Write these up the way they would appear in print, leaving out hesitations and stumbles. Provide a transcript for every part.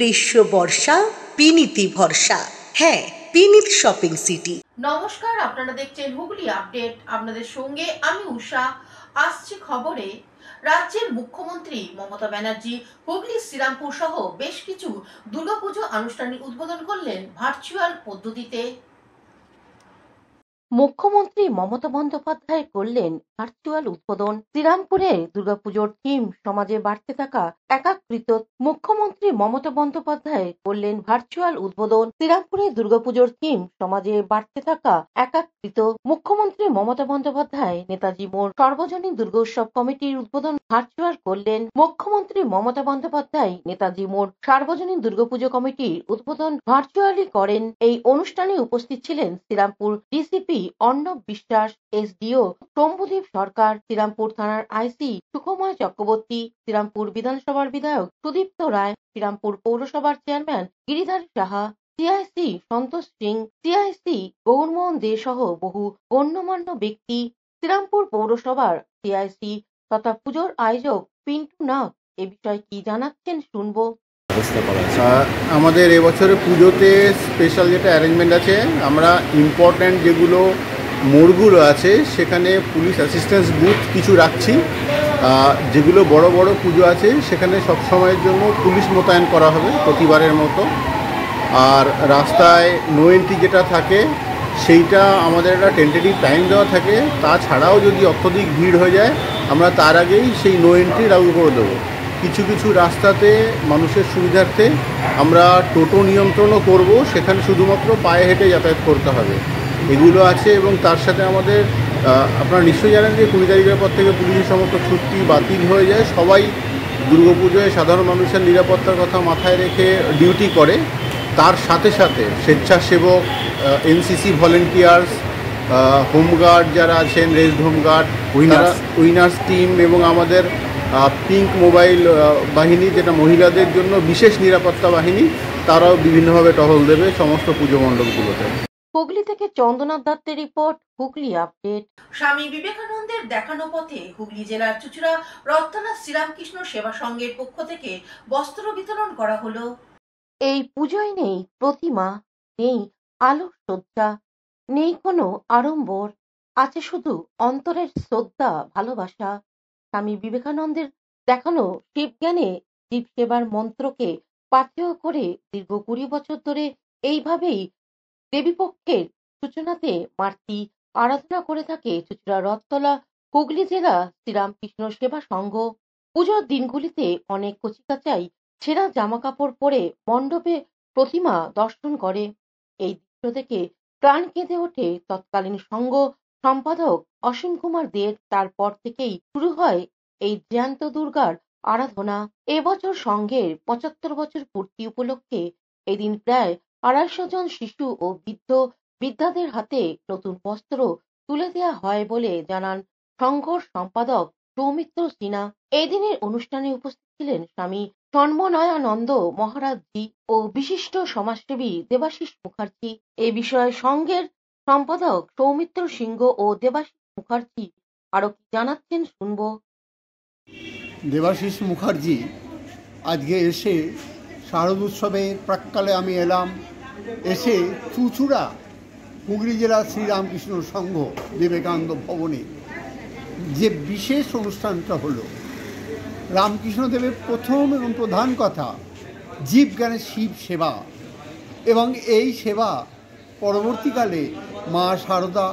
গ্রীষ্ম বর্ষা বিনীতি ভরসা। হ্যাঁ, বিনীত শপিং সিটি। নমস্কার, আপনারা দেখছেন হুগলি আপডেট। আপনাদের সঙ্গে আমি উষা। আসছে খবরে, রাজ্যের মুখ্যমন্ত্রী মমতা ব্যানার্জি হুগলি শ্রীরামপুর সহ বেশ কিছু দুর্গাপুজো আনুষ্ঠানিক উদ্বোধন করলেন ভার্চুয়াল পদ্ধতিতে। মুখ্যমন্ত্রী মমতা বন্দ্যোপাধ্যায় করলেন ভার্চুয়াল উদ্বোধন। শ্রীরামপুরে দুর্গাপুজোর থিম সমাজে বাড়তে থাকা একাকৃত। মুখ্যমন্ত্রী মমতা বন্দ্যোপাধ্যায় করলেন ভার্চুয়াল উদ্বোধন। শ্রীরামপুরে দুর্গাপুজোর থিম সমাজে বাড়তে থাকা একাকৃত। মুখ্যমন্ত্রী মমতা বন্দ্যোপাধ্যায় নেতাজি মোড় সর্বজনীন দুর্গোৎসব কমিটির উদ্বোধন ভার্চুয়াল করলেন। মুখ্যমন্ত্রী মমতা বন্দ্যোপাধ্যায় নেতাজি মোড় সার্বজনীন দুর্গাপুজো কমিটির উদ্বোধন ভার্চুয়ালি করেন। এই অনুষ্ঠানে উপস্থিত ছিলেন শ্রীরামপুর ডিসিপি অর্ণব বিশ্বাস, এসডিও শম্ভুদেব সরকার, শ্রীরামপুর থানার আইসি সুখময় চক্রবর্তী, শ্রীরামপুর বিধানসভার বিধায়ক সুদীপ্ত রায়, শ্রীরামপুর পৌরসভার চেয়ারম্যান গিরিধারী সাহা, সিআইসি সন্তোষ সিং, সিআইসি গৌরমোহন দে সহ বহু গণ্যমান্য ব্যক্তি। শ্রীরামপুর পৌরসভার সিআইসি তথা পুজোর আয়োজক পিন্টু নাগ এ বিষয়ে কি জানাচ্ছেন শুনবো। আমাদের এবছরে পুজোতে স্পেশাল যেটা অ্যারেঞ্জমেন্ট আছে, আমরা ইম্পর্ট্যান্ট যেগুলো মোড়গুলো আছে সেখানে পুলিশ অ্যাসিস্ট্যান্স বুথ কিছু রাখছি। যেগুলো বড় বড় পুজো আছে সেখানে সবসময়ের জন্য পুলিশ মোতায়েন করা হবে প্রতিবারের মতো। আর রাস্তায় নো এন্ট্রি যেটা থাকে সেইটা আমাদের একটা টেন্টেটিভ টাইম দেওয়া থাকে। তাছাড়াও যদি অত্যধিক ভিড় হয়ে যায় আমরা তার আগেই সেই নো এন্ট্রি লাগু করে দেবো। কিছু কিছু রাস্তাতে মানুষের সুবিধার্থে আমরা টোটো নিয়ন্ত্রণও করব, সেখানে শুধুমাত্র পায়ে হেঁটে যাতায়াত করতে হবে। এগুলো আছে এবং তার সাথে আমাদের আপনারা নিশ্চয়ই জানেন যে 20 তারিখের পর থেকে পুলিশের সমস্ত ছুটি বাতিল হয়ে যায়। সবাই দুর্গাপুজোয় সাধারণ মানুষের নিরাপত্তার কথা মাথায় রেখে ডিউটি করে। তার সাথে সাথে স্বেচ্ছাসেবক, এনসিসি ভলেন্টিয়ার্স, হোমগার্ড যারা আছেন, রেস্ট হোমগার্ড, উইনার্স টিম এবং আমাদের পিঙ্ক মোবাইল বাহিনী যেটা মহিলাদের জন্য বিশেষ নিরাপত্তা বাহিনী, তারাও বিভিন্নভাবে টহল দেবে সমস্ত পুজো মণ্ডপগুলোতে। হুগলি থেকে চন্দনা দত্তের রিপোর্ট, হুগলি আপডেট। স্বামী বিবেকানন্দের দেখানো পথে হুগলি জেলার চুঁচুড়া রত্তনা শ্রীরামকৃষ্ণ সেবা সংঘের পক্ষ থেকে বস্ত্র বিতরণ করা হলো। এই পুজোয় নেই প্রতিমা, নেই আলোক সজ্জা, নেই কোনো আড়ম্বর, আছে শুধু অন্তরের শ্রদ্ধা, ভালোবাসা। স্বামী বিবেকানন্দের দেখানো শিবজ্ঞানে জীব সেবার মন্ত্রকে পাথেয় করে দীর্ঘ 20 বছর ধরে এইভাবেই দেবীপক্ষের সূচনাতে মাতৃ আরাধনা করে থাকে চুঁচুড়া রথতলা হুগলি জেলা শ্রীরামকৃষ্ণ সেবা সংঘ। পুজোর দিনগুলিতে অনেক কচিকাচাই ছেঁড়া জামা কাপড় পরে মণ্ডপে প্রতিমা দর্শন করে। এই দৃশ্য দেখে প্রাণ কেঁদে ওঠে তৎকালীন সংঘ সম্পাদক অসীম কুমার দের। তারপর থেকেই শুরু হয় এই জ্যান্ত দুর্গার আরাধনা। এবছর সংঘের 75 বছর পূর্তি উপলক্ষে এদিন প্রায় 250 জন শিশু ও বৃদ্ধ বৃদ্ধাদের হাতে নতুন বস্ত্র তুলে দেওয়া হয় বলে জানান সংঘর সম্পাদক সৌমিত্র সিনহা। এই দিনের অনুষ্ঠানে উপস্থিত ছিলেন স্বামী সন্মনয়ানন্দ মহারাজজি ও বিশিষ্ট সমাজসেবী দেবাশিস মুখার্জি। এ বিষয়ে সংঘের সম্পাদক সৌমিত্র সিংহ ও দেবাশিস মুখার্জি আরো কি জানাচ্ছেন শুনবো। দেবাশিস মুখার্জি আজকে এসে শারদ উৎসবের প্রাক্কালে আমি এলাম, এসে চুঁচুড়া হুগলি জেলা শ্রীরামকৃষ্ণ সংঘ বিবেকানন্দ ভবনে যে বিশেষ অনুষ্ঠানটা হলো, রামকৃষ্ণদেবের প্রথম এবং প্রধান কথা জীবজ্ঞানের শিব সেবা, এবং এই সেবা পরবর্তীকালে মা শারদা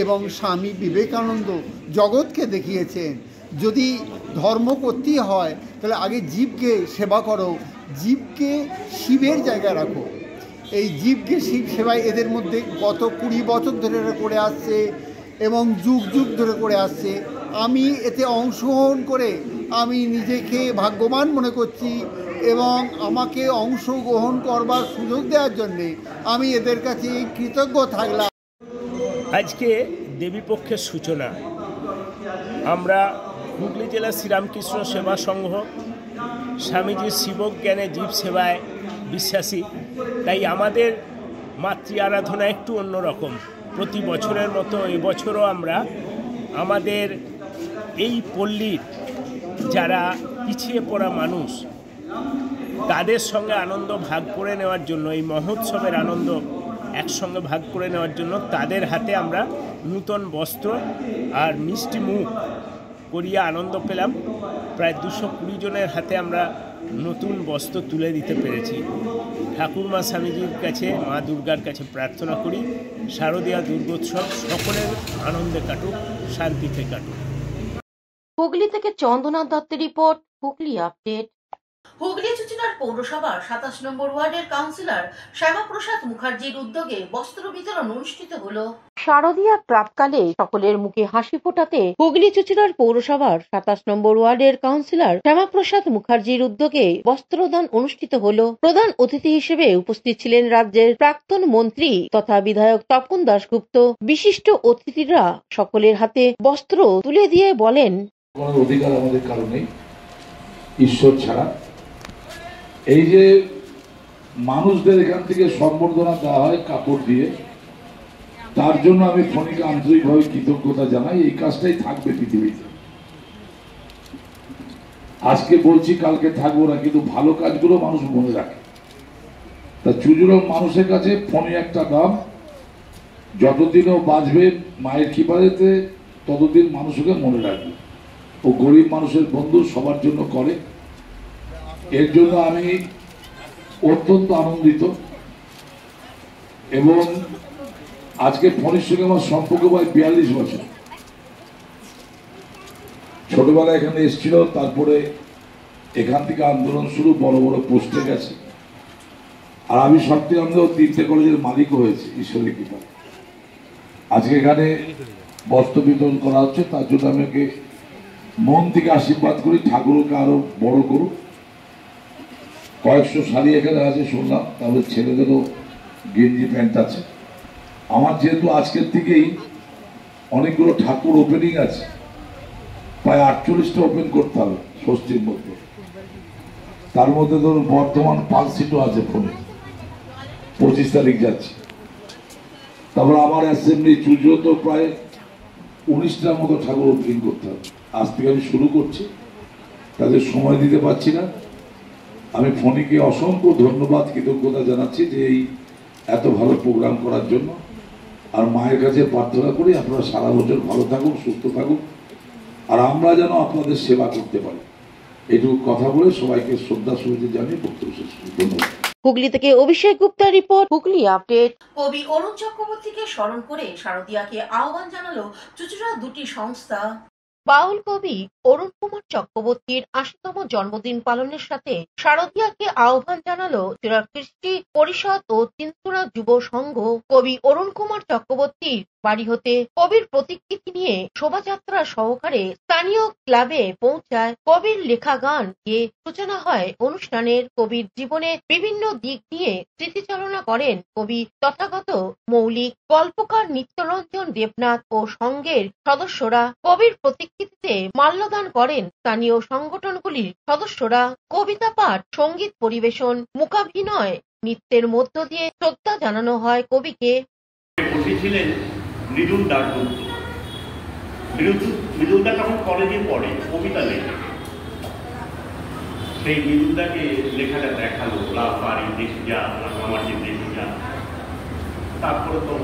এবং স্বামী বিবেকানন্দ জগৎকে দেখিয়েছেন। যদি ধর্ম করতেই হয় তাহলে আগে জীবকে সেবা করো, জীবকে শিবের জায়গায় রাখো। এই জীবকে শিব সেবায় এদের মধ্যে গত 20 বছর ধরে করে আসছে এবং যুগ যুগ ধরে করে আসছে। আমি এতে অংশগ্রহণ করে আমি নিজেকে ভাগ্যবান মনে করছি এবং আমাকে অংশগ্রহণ করবার সুযোগ দেওয়ার জন্যে আমি এদের কাছে কৃতজ্ঞ থাকলাম। আজকে দেবীপক্ষের সূচনা। আমরা হুগলি জেলা শ্রীরামকৃষ্ণ সেবা সংঘ স্বামীজির শিবজ্ঞানে জীব সেবায় বিশ্বাসী, তাই আমাদের মাতৃ আরাধনা একটু অন্যরকম। প্রতি বছরের মতো এবছরও আমরা আমাদের এই পল্লীর যারা পিছিয়ে পড়া মানুষ তাদের সঙ্গে আনন্দ ভাগ করে নেওয়ার জন্য, এই মহোৎসবের আনন্দ একসঙ্গে ভাগ করে নেওয়ার জন্য তাদের হাতে আমরা নূতন বস্ত্র আর মিষ্টি মুখ করিয়ে আনন্দ পেলাম। প্রায় 220 জনের হাতে আমরা নতুন বস্ত্র তুলে দিতে পেরেছি। ঠাকুরমা স্বামীজির কাছে, মা দুর্গার কাছে প্রার্থনা করি শারদীয়া দুর্গোৎসব সকলের আনন্দে কাটুক, শান্তিতে কাটুক। হুগলি থেকে চন্দনা দত্তের রিপোর্ট, হুগলি আপডেট। হুগলি চুচুড়ার পৌরসভার 27 নম্বর ওয়ার্ডের কাউন্সিলর শ্যামাপ্রসাদ মুখার্জির উদ্যোগে বস্ত্র বিতরণ অনুষ্ঠিত হলো। শারদীয়া প্রাতকালে সকলের মুখে হাসি ফোটাতে হুগলি চুচুড়ার পৌরসভার 27 নম্বর ওয়ার্ডের কাউন্সিলর শ্যামাপ্রসাদ মুখার্জির উদ্যোগে বস্ত্রদান অনুষ্ঠিত হলো। প্রধান অতিথি হিসেবে উপস্থিত ছিলেন রাজ্যের প্রাক্তন মন্ত্রী তথা বিধায়ক তপন দাশগুপ্ত। বিশিষ্ট অতিথিরা সকলের হাতে বস্ত্র তুলে দিয়ে বলেন, অধিকার আমাদের কারণে ঈশ্বর ছাড়া এই যে মানুষদের এখান থেকে সম্বর্ধনা দেওয়া হয় কাপড় দিয়ে, তার জন্য আমি ফণীকে আন্তরিকভাবে কৃতজ্ঞতা জানাই। এই কাজটাই থাকবে পৃথিবীতে। আজকে বলছি কালকে থাকবো না, কিন্তু ভালো কাজগুলো মানুষ মনে রাখে। তা চুচুড়ার মানুষের কাছে ফণী একটা দাম, যতদিনও বাঁচবে মায়ের কৃপাতে ততদিন মানুষকে মনে রাখবে। ও গরিব মানুষের বন্ধু, সবার জন্য করে। এর জন্য আমি অত্যন্ত আনন্দিত। এবং আজকে ফণীর সঙ্গে আমার সম্পর্ক প্রায় 42 বছর। ছোটবেলায় এখানে এসেছিল, তারপরে এখান থেকে আন্দোলন শুরু, বড় বড় পোস্টে গেছে। আর আমি সত্যি আমাদের 3টে কলেজের মালিকও হয়েছে ঈশ্বরের কৃপায়। আজকে এখানে বস্ত্র বিতরণ করা হচ্ছে, তার জন্য আমি ওকে মন থেকে আশীর্বাদ করি, ঠাকুরকে আরো বড় করুক। কয়েকশো শাড়ি এখানে আছে শুনলাম, তারপরে ছেলেদেরও গেঞ্জি প্যান্ট আছে। আমার যেহেতু আজকের থেকেই অনেকগুলো ঠাকুর ওপেনিং আছে, প্রায় 48টা ওপেন করতে হবে ষষ্ঠীর মধ্যে। তার মধ্যে ধরুন বর্তমান 5 সিটও আছে ফোনে, 25 তারিখ যাচ্ছে। তারপর আমার অ্যাসেম্বলি চুজো তো প্রায় 19টার মতো ঠাকুর ওপেনিং করতে হবে। আজ থেকে আমি শুরু করছি, তাদের সময় দিতে পারছি না। আমি ফণীকে অসংখ্য ধন্যবাদ, কৃতজ্ঞতা জানাচ্ছি যে এই এত ভালো প্রোগ্রাম করার জন্য। আর মায়ের কাছে প্রার্থনা করি আপনারা সারা বছর ভালো থাকুন, সুস্থ থাকুন, আর আমরা যেন আপনাদের সেবা করতে পারি। এইটুকু কথা বলে সবাইকে শ্রদ্ধা শুভেচ্ছা জানিয়ে বক্তব্য শেষ করি। ধন্যবাদ। হুগলি থেকে অভিষেক গুপ্তার রিপোর্ট, হুগলি আপডেট। কবি অরুণ চক্রবর্তীকে স্মরণ করে শারদীয়াকে আহ্বান জানালো চুচুড়ার 2টি সংস্থা। বাউল কবি অরুণ কুমার চক্রবর্তীর 80তম জন্মদিন পালনের সাথে শারদীয়াকে আহ্বান জানালো চুচুড়া কৃষ্টি পরিষদ ও চিনচুড়া যুব সংঘ। কবি অরুণ কুমার চক্রবর্তীর বাড়ি হতে কবির প্রতিকৃতি নিয়ে শোভাযাত্রা সহকারে স্থানীয় ক্লাবে পৌঁছায়। কবির লেখা গান গিয়ে সূচনা হয় অনুষ্ঠানের। কবির জীবনের বিভিন্ন দিক নিয়ে স্মৃতিচারণা করেন কবি তথাগত মৌলিক, গল্পকার নিত্যরঞ্জন দেবনাথ ও সংঘের সদস্যরা। কবির প্রতিকৃতিতে মাল্যদান করেন স্থানীয় সংগঠনগুলির সদস্যরা। কবিতা পাঠ, সঙ্গীত পরিবেশন, মূকাভিনয়, নৃত্যের মধ্য দিয়ে শ্রদ্ধা জানানো হয় কবিকে। ছিলেন মৃদুল দাশগুপ্ত। মৃদুলদা তখন কলেজে পড়ে, কবিতা লেখে। সেই মৃদুলদাকে লেখাটা দেখালো, বাড়ি দেশে যা, আমার যে দেশে যা। তারপরে তো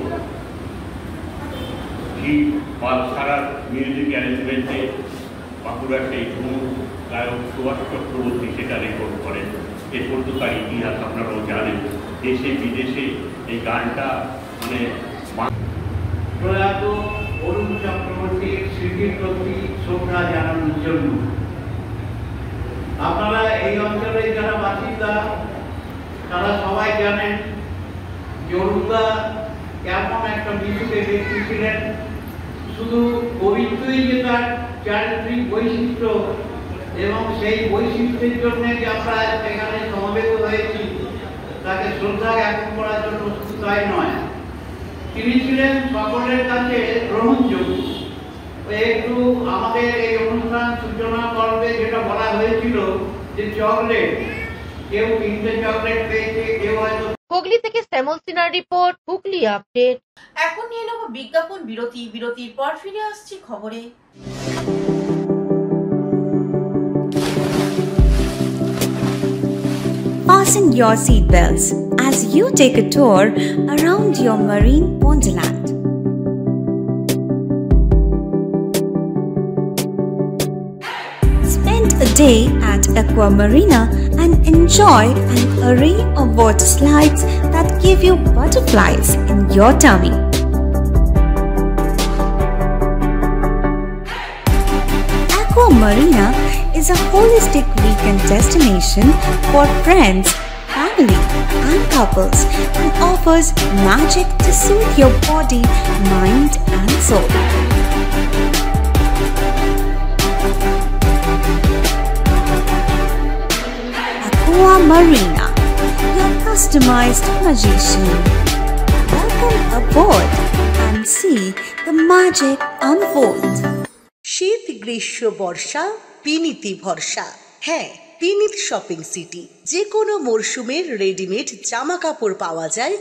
সারা মিউজিক অ্যারেঞ্জমেন্টে বাঁকুড়ার সেই ঝুমুর গায়ক সুভাষ চক্রবর্তী সেটা রেকর্ড করেন। এরপর তো তার ইতিহাস আপনারাও জানেন, দেশে বিদেশে এই গানটা মানে প্রয়াত অরুণ চক্রবর্তীর স্মৃতির প্রতি শ্রদ্ধা জানানোর জন্য আপনারা এই অঞ্চলের যারা বাসিন্দা তারা সবাই জানেন যে অরুণদা কেমন একটা বিশেষ ব্যক্তি ছিলেন। শুধু কবিত্বই যে তার চারিত্রিক বৈশিষ্ট্য এবং সেই বৈশিষ্ট্যের জন্য যে আমরা সেখানে সমবেত হয়েছি তাকে শ্রদ্ধা জ্ঞাপন করার জন্য শুধু তাই নয়, তিনি ছিলেন সকলের কাছে গ্রহণযোগ্য। একটু আমাদের এই অনুষ্ঠান সূচনা পর্বে যেটা বলা হয়েছিল যে চকলেট, কেউ 3টে চকলেট পেয়েছে, কেউ হয়তো। হুগলি থেকে শ্যামল সিনহার রিপোর্ট, হুগলি আপডেট। এখন নিয়ে নেব বিজ্ঞাপন বিরতি। বিরতির পর ফিরে আসছি খবরে। fasten your seatbelts as you take a tour around your marine wonderland. Spend a day at Aqua Marina and enjoy an array of water slides that give you butterflies in your tummy. Aqua Marina is a holistic weekend destination for friends, family and couples and offers magic to soothe your body, mind and soul. Aqua Marina, your customized magician. Welcome aboard and see the magic unfold. শীত গ্রীষ্ম বর্ষা পিনিতি ভরসা। হ্যাঁ, পিনিত shopping city. যে কোনো মরশুমের readymade জামা কাপড় পাওয়া যায়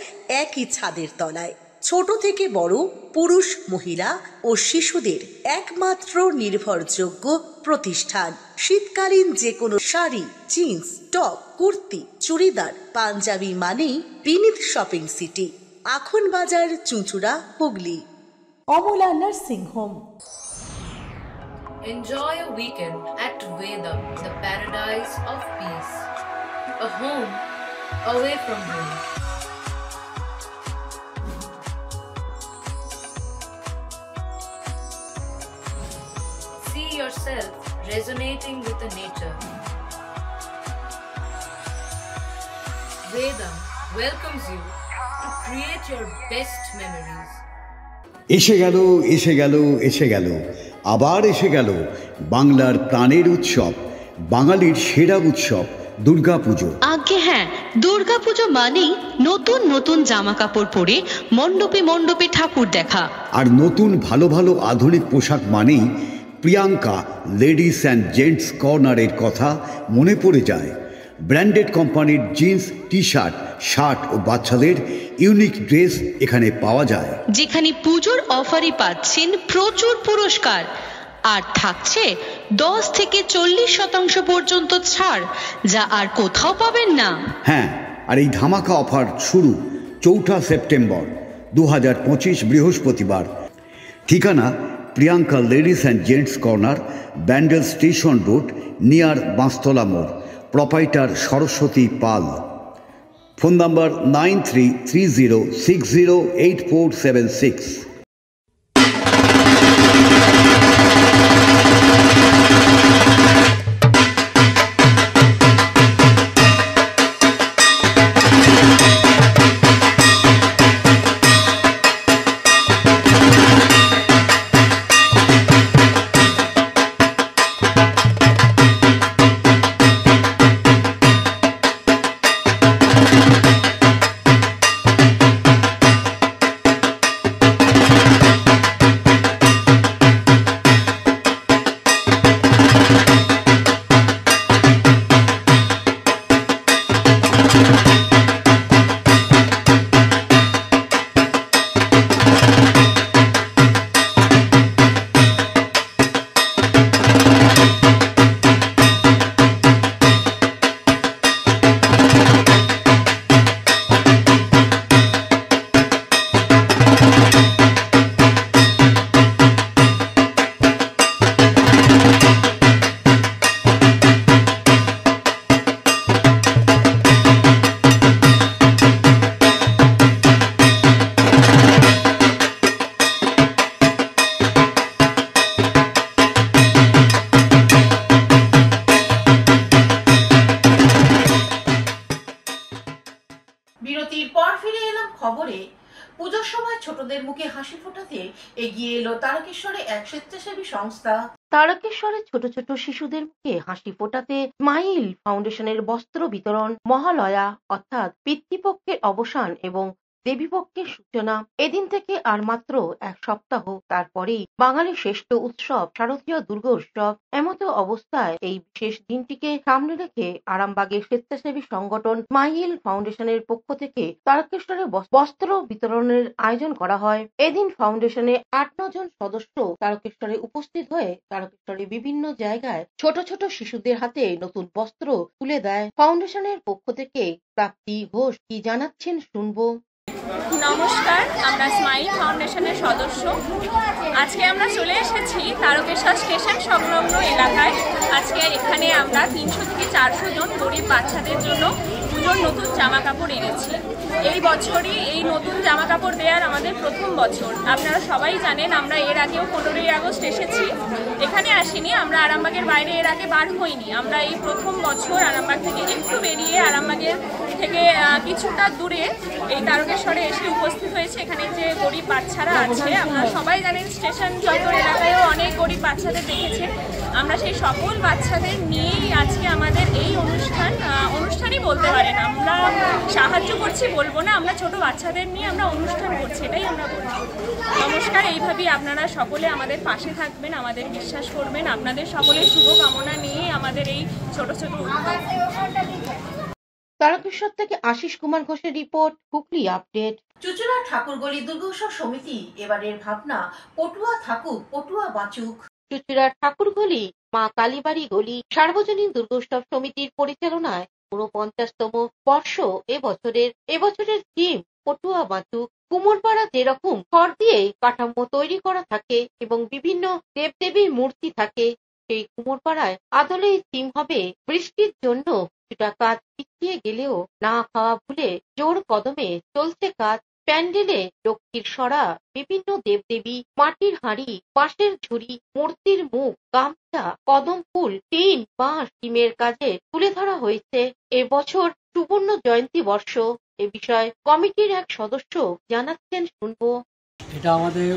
একই ছাদের তলায়। ছোট থেকে বড়, পুরুষ, মহিলা ও শিশুদের একমাত্র নির্ভরযোগ্য প্রতিষ্ঠান। শীতকালীন যে কোনো শাড়ি, জিন্স, টপ, কুর্তি, চুড়িদার, পাঞ্জাবি মানেই পিনিত শপিং সিটি। আখন বাজার, চুঁচুড়া, Hooghly. Amala nursing home. Enjoy a weekend at Vedam, the paradise of peace. A home away from home. See yourself resonating with the nature. Vedam welcomes you to create your best memories. এসে গেল এসে গেল এসে গেল আবার এসে গেল বাংলার প্রাণের উৎসব, বাঙালির সেরা উৎসব দুর্গাপুজো। আজ্ঞে হ্যাঁ, দুর্গাপুজো মানেই নতুন নতুন জামা কাপড় পরে মণ্ডপে মণ্ডপে ঠাকুর দেখা। আর নতুন ভালো ভালো আধুনিক পোশাক মানেই প্রিয়াঙ্কা লেডিস অ্যান্ড জেন্টস কর্নারের কথা মনে পড়ে যায়। ব্র্যান্ডেড কোম্পানির জিন্স, টি শার্ট, শার্ট ও বাচ্চাদের ইউনিক ড্রেস এখানে পাওয়া যায়। যেখানে পুজোর অফারে পাচ্ছেন প্রচুর পুরস্কার আর থাকছে 10 থেকে 40% পর্যন্ত ছাড়, যা আর কোথাও পাবেন না। হ্যাঁ, আর এই ধামাকা অফার শুরু 4 সেপ্টেম্বর 2025 বৃহস্পতিবার। ঠিকানা Priyanka ladies and gents corner, Bandel station road, near Banstala মোড়। Proprietor Saraswati Pal. Phone number 9330608476। বিরতির পর ফিরে এলাম খবরে। পুজোর সময় ছোটদের মুখে হাসি ফোটাতে এগিয়ে এলো তারকেশ্বরে এক স্বেচ্ছাসেবী সংস্থা। তারকেশ্বরে ছোট ছোট শিশুদের মুখে হাসি ফোটাতে স্মাইল ফাউন্ডেশনের বস্ত্র বিতরণ, মহালয়া অর্থাৎ পিতৃপক্ষের অবসান এবং দেবীপক্ষের সূচনা। এদিন থেকে আর মাত্র এক সপ্তাহ, তারপরেই বাঙালির শ্রেষ্ঠ উৎসব শারদীয় দুর্গোৎসব। এমতো অবস্থায় এই বিশেষ দিনটিকে সামনে রেখে আরামবাগের স্বেচ্ছাসেবী সংগঠন স্মাইল ফাউন্ডেশনের পক্ষ থেকে তারকেশ্বরে বস্ত্র বিতরণের আয়োজন করা হয়। এদিন ফাউন্ডেশনে 8-9 জন সদস্য তারকেশ্বরে উপস্থিত হয়ে তারকেশ্বরে বিভিন্ন জায়গায় ছোট ছোট শিশুদের হাতে নতুন বস্ত্র তুলে দেয়। ফাউন্ডেশনের পক্ষ থেকে প্রাপ্তি ঘোষ কি জানাচ্ছেন শুনবো। নমস্কার, আমরা স্মাইল ফাউন্ডেশনের সদস্য। আজকে আমরা চলে এসেছি তারকেশ্বর স্টেশন সংলগ্ন এলাকায়। আজকে এখানে আমরা 300 থেকে 400 জন গরিব বাচ্চাদের জন্য পুজোর নতুন জামা কাপড় এনেছি। এই বছরই এই নতুন জামা কাপড় দেওয়ার আমাদের প্রথম বছর। আপনারা সবাই জানেন আমরা এর আগেও 15ই আগস্ট এসেছি, এখানে আসিনি, আমরা আরামবাগের বাইরে এর আগে বার হইনি। আমরা এই প্রথম বছর আরামবাগ থেকে একটু বেরিয়ে আরামবাগের থেকে কিছুটা দূরে এই তারকেশ্বরে এসে উপস্থিত হয়েছে। এখানে যে গরিব বাচ্চারা আছে, আপনারা সবাই জানেন স্টেশন চত্বর এলাকায়ও অনেক গরিব বাচ্চাদের দেখেছেন। আমরা সেই সকল বাচ্চাদের নিয়েই আজকে আমাদের এই অনুষ্ঠানই বলতে পারেন। আমরা সাহায্য করছি বলবো না, আমরা ছোট বাচ্চাদের নিয়ে আমরা অনুষ্ঠান করছি, এটাই আমরা বলছি। নমস্কার, এইভাবেই আপনারা সকলে আমাদের পাশে থাকবেন, আমাদের বিশ্বাস করবেন। আপনাদের সকলের শুভকামনা নিয়ে আমাদের এই ছোট ছোট উদ্যোগ। তারকেশ্বর থেকে আশিস কুমার ঘোষের রিপোর্ট, হুগলি আপডেট। চুচুড়া ঠাকুরগলি দুর্গোৎসব সমিতি এবারের ভাবনা পটুয়া থাকুক, পটুয়া বাঁচুক। চুচুড়ার ঠাকুরগলি মা কালীবাড়ি গলি সার্বজনীন দুর্গোৎসব সমিতির পরিচালনায় 49তম বর্ষ এবছরের থিম পটুয়া বাঁচুক। কুমোরপাড়া যেরকম খড় দিয়ে কাঠামো তৈরি করা থাকে এবং বিভিন্ন দেবদেবীর মূর্তি থাকে, সেই কুমোরপাড়ায় আদলেই থিম হবে বৃষ্টির জন্য কিছুটা কাজ পিছিয়ে গেলেও না খাওয়া ভুলে জোর কদমে চলছে কাজ। প্যান্ডেলে লক্ষ্মীর সরা, বিভিন্ন দেবদেবী, মাটির হাঁড়ি, বাঁশের ঝুড়ি, মূর্তির মুখ, গামছা, কদম ফুল, টিন, বাঁশ, টিমের কাজে তুলে ধরা হয়েছে। এবছর সুবর্ণ জয়ন্তী বর্ষ। এ বিষয়ে কমিটির এক সদস্য জানাচ্ছেন শুনবো। এটা আমাদের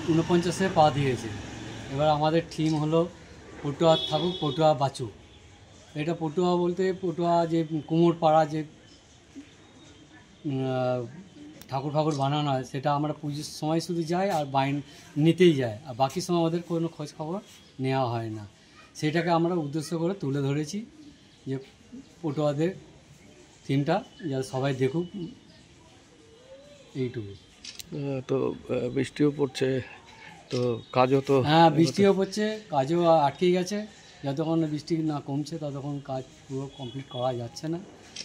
49-এ পা দিয়েছে। এবার আমাদের থিম হলো পটুয়া থাকুক, পটুয়া বাঁচুক। এটা পটুয়া বলতে পটুয়া যে কুমোরপাড়া যে ঠাকুর বানানো হয়, সেটা আমরা পুজোর সময় শুধু যাই আর বাইন নিতেই যায়, আর বাকি সময় আমাদের কোনো খোঁজ খবর নেওয়া হয় না। সেটাকে আমরা উদ্দেশ্য করে তুলে ধরেছি যে পটুয়াদের থিমটা যাতে সবাই দেখুক, এইটুকু। তো বৃষ্টিও পড়ছে, তো কাজও তো হ্যাঁ বৃষ্টিও পড়ছে, কাজও আটকে গেছে। যতক্ষণ বৃষ্টি না কমছে ততক্ষণ কাজ পুরো কমপ্লিট করা যাচ্ছে না।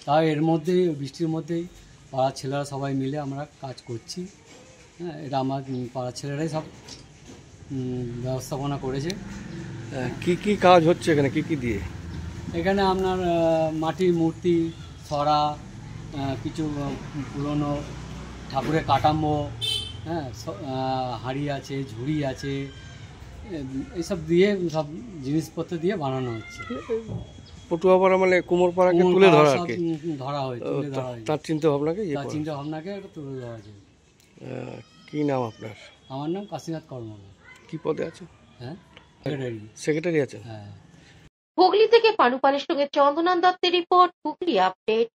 তাই এর মধ্যেই বৃষ্টির মধ্যেই পাড়ার ছেলেরা সবাই মিলে আমরা কাজ করছি। হ্যাঁ, এটা আমার পাড়ার ছেলেরাই সব ব্যবস্থাপনা করেছে। কি কি কাজ হচ্ছে এখানে, কি কি দিয়ে? এখানে আপনার মাটির মূর্তি, ছড়া, কিছু পুরনো ঠাকুরের কাঠামো, হ্যাঁ হাঁড়ি আছে, ঝুড়ি আছে, এইসব দিয়ে সব জিনিসপত্র দিয়ে বানানো হচ্ছে। পটুয়াপাড়া মানে কুমোরপাড়াকে তুলে ধরা, ধরা হয়, তার চিন্তা ভাবনাকে তুলে ধরা হয়েছে। কি নাম আপনার? আমার নাম কাশীনাথ কর্মকার। কি পদে আছে? হ্যাঁ, সেক্রেটারি আছে। হ্যাঁ। হুগলি থেকে পানুপালের সঙ্গে চন্দনান দত্তের রিপোর্ট, হুগলি আপডেট।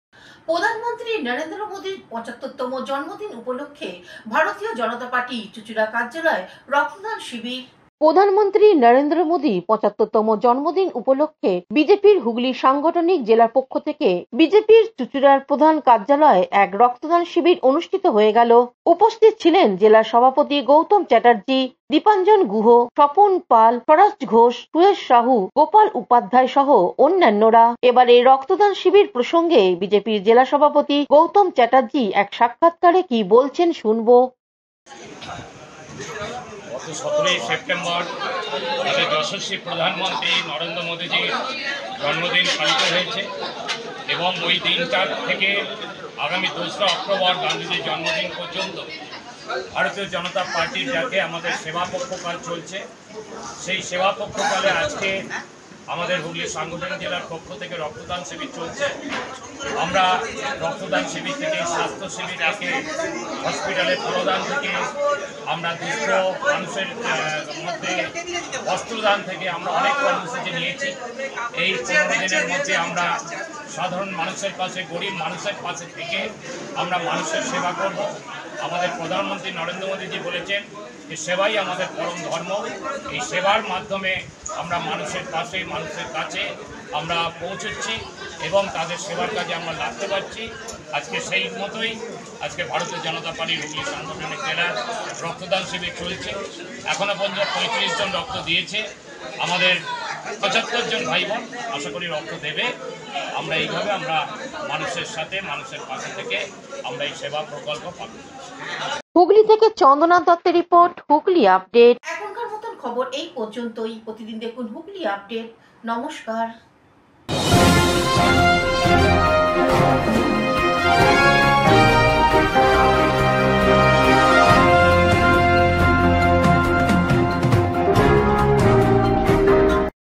প্রধানমন্ত্রী নরেন্দ্র মোদীর 75তম জন্মদিন উপলক্ষে ভারতীয় জনতা পার্টি চুচুড়া কার্যালয়ে রক্তদান শিবির। প্রধানমন্ত্রী নরেন্দ্র মোদী 75তম জন্মদিন উপলক্ষে বিজেপির হুগলি সাংগঠনিক জেলার পক্ষ থেকে বিজেপির চুচুড়ার প্রধান কার্যালয়ে এক রক্তদান শিবির অনুষ্ঠিত হয়ে গেল। উপস্থিত ছিলেন জেলার সভাপতি গৌতম চ্যাটার্জি, দীপাঞ্জন গুহ, স্বপন পাল, স্বরাজ ঘোষ, সুয়েশ সাহু, গোপাল উপাধ্যায় সহ অন্যান্যরা। এবারে রক্তদান শিবির প্রসঙ্গে বিজেপির জেলা সভাপতি গৌতম চ্যাটার্জি এক সাক্ষাৎকারে কি বলছেন শুনবো। 17 সেপ্টেম্বর আমাদের যশস্বী প্রধানমন্ত্রী নরেন্দ্র মোদীজির জন্মদিন পালিত হয়েছে এবং ওই দিনটার থেকে আগামী 2রা অক্টোবর গান্ধীজির জন্মদিন পর্যন্ত ভারতীয় জনতা পার্টির যাতে আমাদের সেবা পক্ষকাল চলছে, সেই সেবা পক্ষকালে আজকে আমাদের হুগলি সাংগঠনিক জেলার পক্ষ থেকে রক্তদান শিবির চলছে। আমরা রক্তদান শিবির থেকে, স্বাস্থ্য শিবির থেকে, হসপিটালের প্রদান থেকে, আমরা দুস্থ মানুষের মধ্যে বস্ত্রদান থেকে আমরা অনেক কর্মসূচি নিয়েছি। এই 15 দিনের মধ্যে আমরা সাধারণ মানুষের পাশে, গরিব মানুষের পাশে থেকে আমরা মানুষের সেবা করব। আমাদের প্রধানমন্ত্রী নরেন্দ্র মোদীজি বলেছেন যে সেবাই আমাদের পরম ধর্ম। এই সেবার মাধ্যমে আমরা মানুষের পাশে, মানুষের কাছে আমরা পৌঁছচ্ছি এবং তাদের সেবার কাজে আমরা লাগতে পারছি। আজকে সেই মতোই আজকে ভারতীয় জনতা পার্টি হুগলি সাংগঠনিক জেলার রক্তদান শিবির চলছে। এখনো পর্যন্ত 35 জন রক্ত দিয়েছে। আমাদের 75 জন ভাই বোন আশা করি রক্ত দেবে। আমরা এইভাবে আমরা মানুষের সাথে, মানুষের পাশে থেকে আমরা এই সেবা প্রকল্প পাবো। হুগলি থেকে চন্দনা দত্তের রিপোর্ট, হুগলি আপডেট। এখনকার মতন খবর এই পর্যন্তই। প্রতিদিন দেখুন হুগলি আপডেট। নমস্কার।